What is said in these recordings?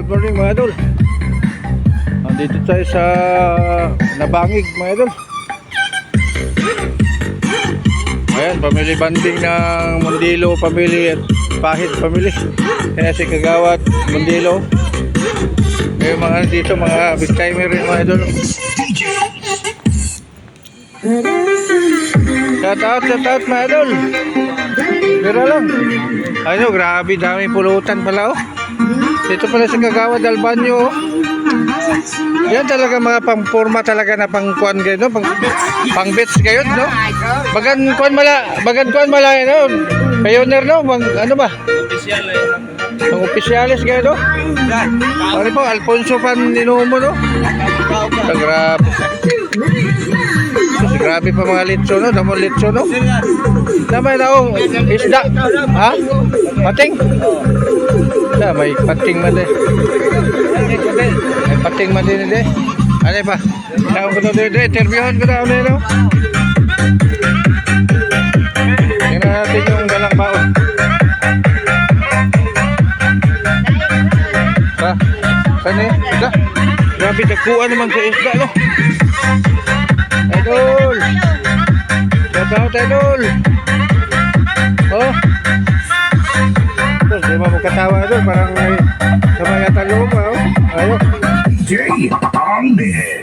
Good morning mga idol. Dito tayo sa Nabangig mga idol. Ayan, family banding ng Mundilo family at Pahit family. Kaya si Kagawad Mundilo. May mga dito mga big timer rin mga idol. Shout out mga idol. Pero lang. Ano, grabe dami pulutan pala oh. Dito pala si Kagawad Albanyo. Yan talaga mga pang-forma talaga na pang-kuan kayo, no? Pang-bits kayo, no? Bagan kuan mala, no? Pioneer, no? Ano ba? Opisyal eh. Ang opisyalis kayo, no? Ano po, Alfonso Pan Ninumo, no? Grabe. Grabe pa mga litso, no? Damon litso, no? Damay na oh, isda. Ha? Pating? Na, may pating man din. May pating man din din. Ano pa? Tawag ko na din. Interviewhan ko na ulit, no? Tingnan natin yung galang baon. Saan eh? Isda? Grabe, nagkuha naman sa isda, no? Idol! Shout out, idol! Oh! Di ba magkatawa doon? Parang may sama yata loob, oh. Ayaw. Jay Ahmed.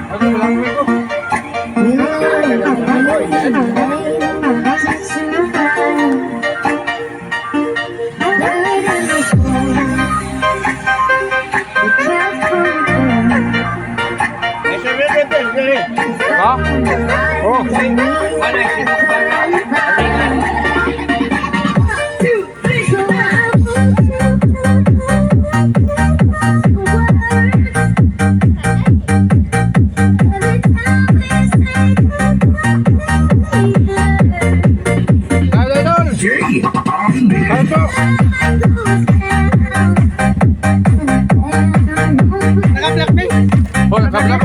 Ano lang ko? Ha? Oh. Jay Ahmed.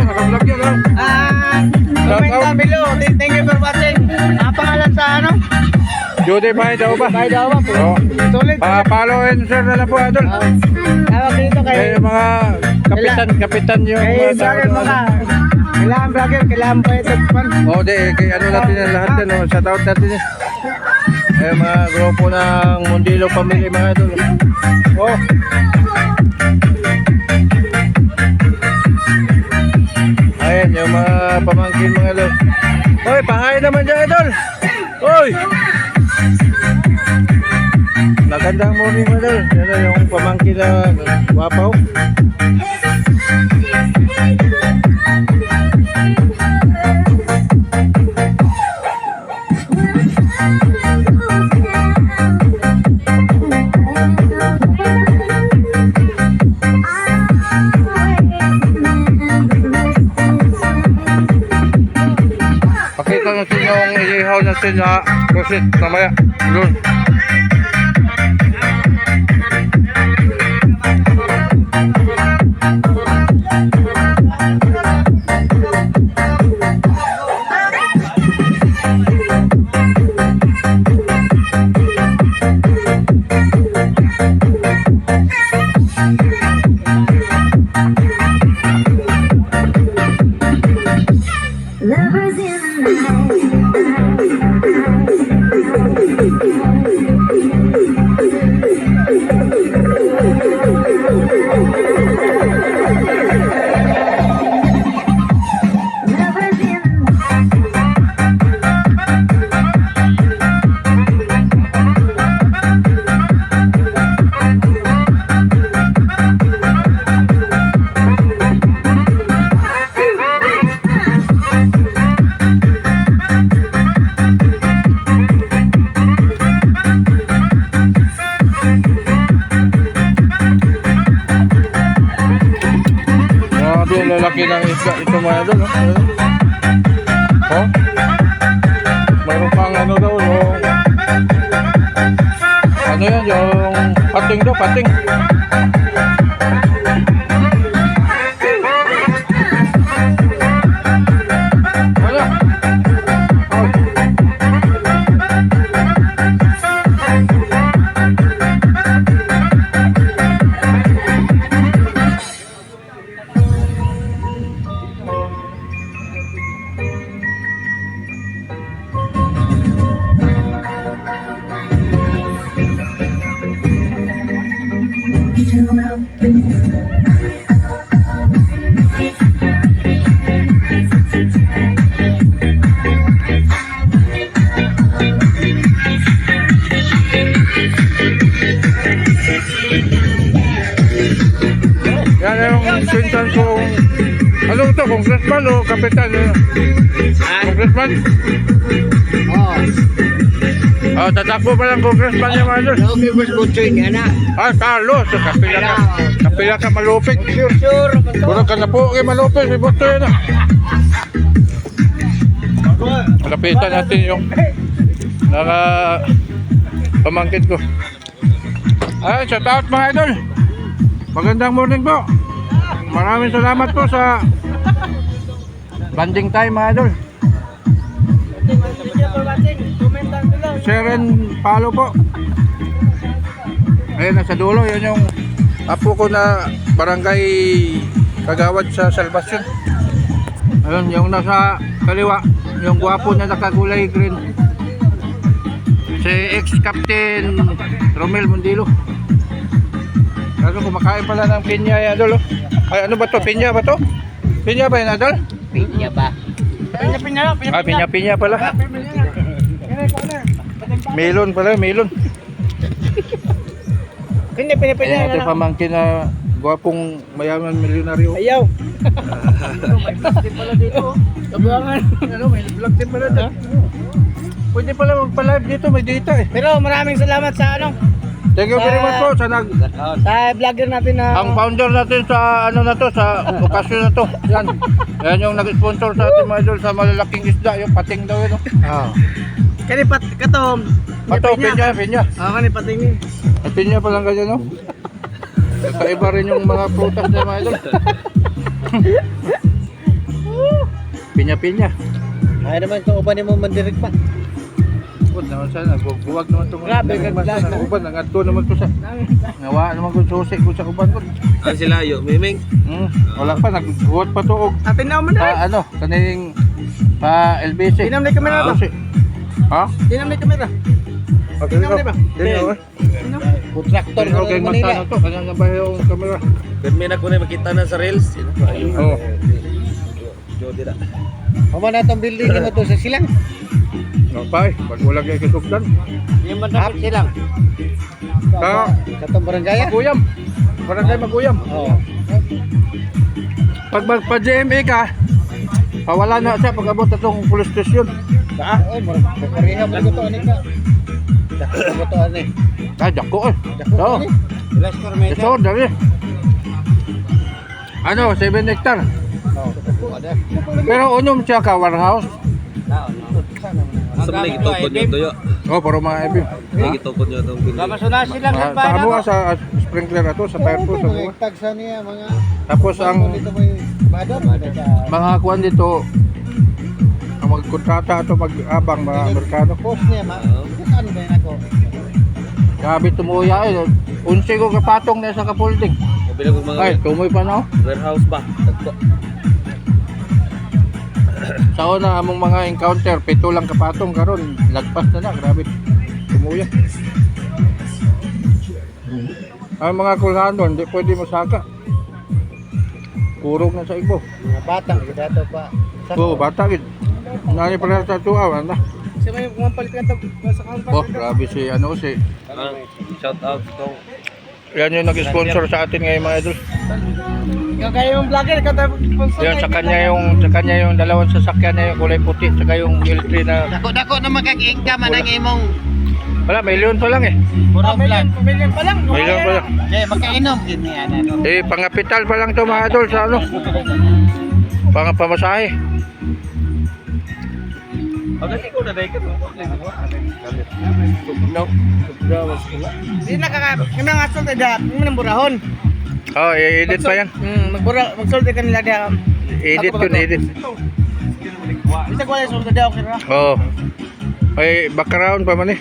Naka-vlog yun, no? Comment down below. Thank you for watching. Pangalan sa ano? Judy Bahay daw ba? Bye daw ba? Oo. Sulit. Pa-follow and share na lang po, idol. Tawag dito kay Kaya yung mga kapitan yung kay vlogger mga kailangan vlogger, kailangan pa ito pan. Oo, di, kay ano natin yan lahat yan, no? Shout out natin yan. Kaya mga grupo ng Mundilo family mga idol. Oh. Ayan, yung mga pamangkin mga idol. Hoy, pahay naman dyan idol. Hoy! Magandang morning mga idol. Yan yung pamangkin na wapaw. Pakita natin yung ihaw natin na prosit namaya. Doon. Lovers in the night. lalaki ng isda ito mga idol, no? Oh, mayroon pang ano daw, yung ano yan, yung pating daw, pating. Ano? Oh. pinsan kong ano to, congressman o kapitan? Congressman? Oo. Oh, tatakbo pa lang congressman niya mga idol. Okay, boss, butsoy niya na. Talo. So, kapila ka malupit. Sure. Kurang ka na po kay malupit. May boto yan ah. Malapitan natin yung pamangkin ko. Ay, shout out mga idol. Magandang morning po. Maraming salamat po sa banding time mga idol. Share and follow po. Ayun, nasa dulo. Yun yung apo ko na barangay kagawad sa Salvacion. Ayun, yung nasa kaliwa, yung gwapo na nakakulay green, si ex-captain Romel Mundilo. Ano, kumakain pala ng pinya yan, Adol. Ay, ano ba to? Pinya ba to? Pinya ba yan, Adol? Pinya ba? Pinya pala. Melon pala, melon. Pinya Ayan natin pamangkin na gwapong mayaman milyonaryo. Ayaw. May vlog din pala dito. Kabangan. Ano, may vlog din pala dito. Pwede pala magpa-live dito, may data eh. Pero maraming salamat sa ano. Thank you very much po sa Sa vlogger natin na ang founder natin sa ano na to, sa okasyon na to. Yan. Yan yung nag-sponsor sa ating mga idol sa malalaking isda, yung pating daw yun. kani katom. Pato, pinya. Kani pating ni. At pinya pa lang ganyan, no? Kakaiba rin yung mga prutas na mga idol. Pinya. Ay naman ito uban mo mandirig pa. Huwag naman sana, buwag naman ito. Grabe, gaglag. Uban, nangato naman ito sa... Ngawa naman kung susi ko sa uban ko. Ano sila yo, Miming? Wala pa, nagbuhat pa to. Atin na man Pa ano, kaning pa LBC. Tinam na kamera ba? Ha? Tinam na kamera. Tinam ba? Kontraktor ko kay Manila to, kanya na ba yung camera? Permi na ko na makita na sa reels. Oo. Jodi na. Amo na tong building mo to sa silang. No pa, pag wala kay kisugdan. Yung man dapat silang. Sa Sa tong barangay. Maguyam. Barangay Maguyam. Oo. Pag magpa-GMA ka, wala na siya pag abot atong police station. Oy, pareha mo to ani ka. Dako mo to ani. Dako eh. Oo. Ilas square meter. Ito, dali. Ano, 7 hectare. Pero unyom siya ka warehouse. Sa mga gitokod nyo to yo. Oh, para mga ibig. Mga gitokod nyo itong building. Kamasuna silang Sa amuha sa sprinkler ato sa fire po sa amuha. tagsa niya mga Tapos ang dito may badon. mga kuan dito ang magkontrata ato mag-abang mga Amerikano. Post niya ma. Ano ba yan ako? Grabe tumuya eh. Unsi ko kapatong na sa kapulding. Mabilang kong mga Ay, tumoy pa na. warehouse ba? Tagpo. Sa una among mga encounter, 7 lang kapatong karon, lagpas na. Grabe. Tumuya. Ang mga kulhanon, hindi pwede masaka. Kurog na sa ibo. Mga bata dato pa. Oo, bata gid. Nani pa sa tuwa, na. Kasi may kumapalit ka sa kampa. Oh, grabe si ano si. Shout out tong Yan yung nag-sponsor sa atin ngayon mga idol. Kaya yung vlogger ka sponsor. Yan sa kanya yung dalawang sasakyan na yung kulay puti saka yung military na Dako na makaka-income ang imong. wala, milyon pa lang eh. Puro vlog. Million pa lang. Milyon pa lang. Eh makainom gini ano. Pangapital pa lang to mga idol sa ano. Pangapamasahe. Pagkati ko na dahil ka. No. Di yung mga asol tayo ng burahon. Oh, i-edit pa yan. Mag-solve ka nila diya. Edit yun, edit. Bisa ko wala solve daw kira. Oh. Ay, background pa man eh.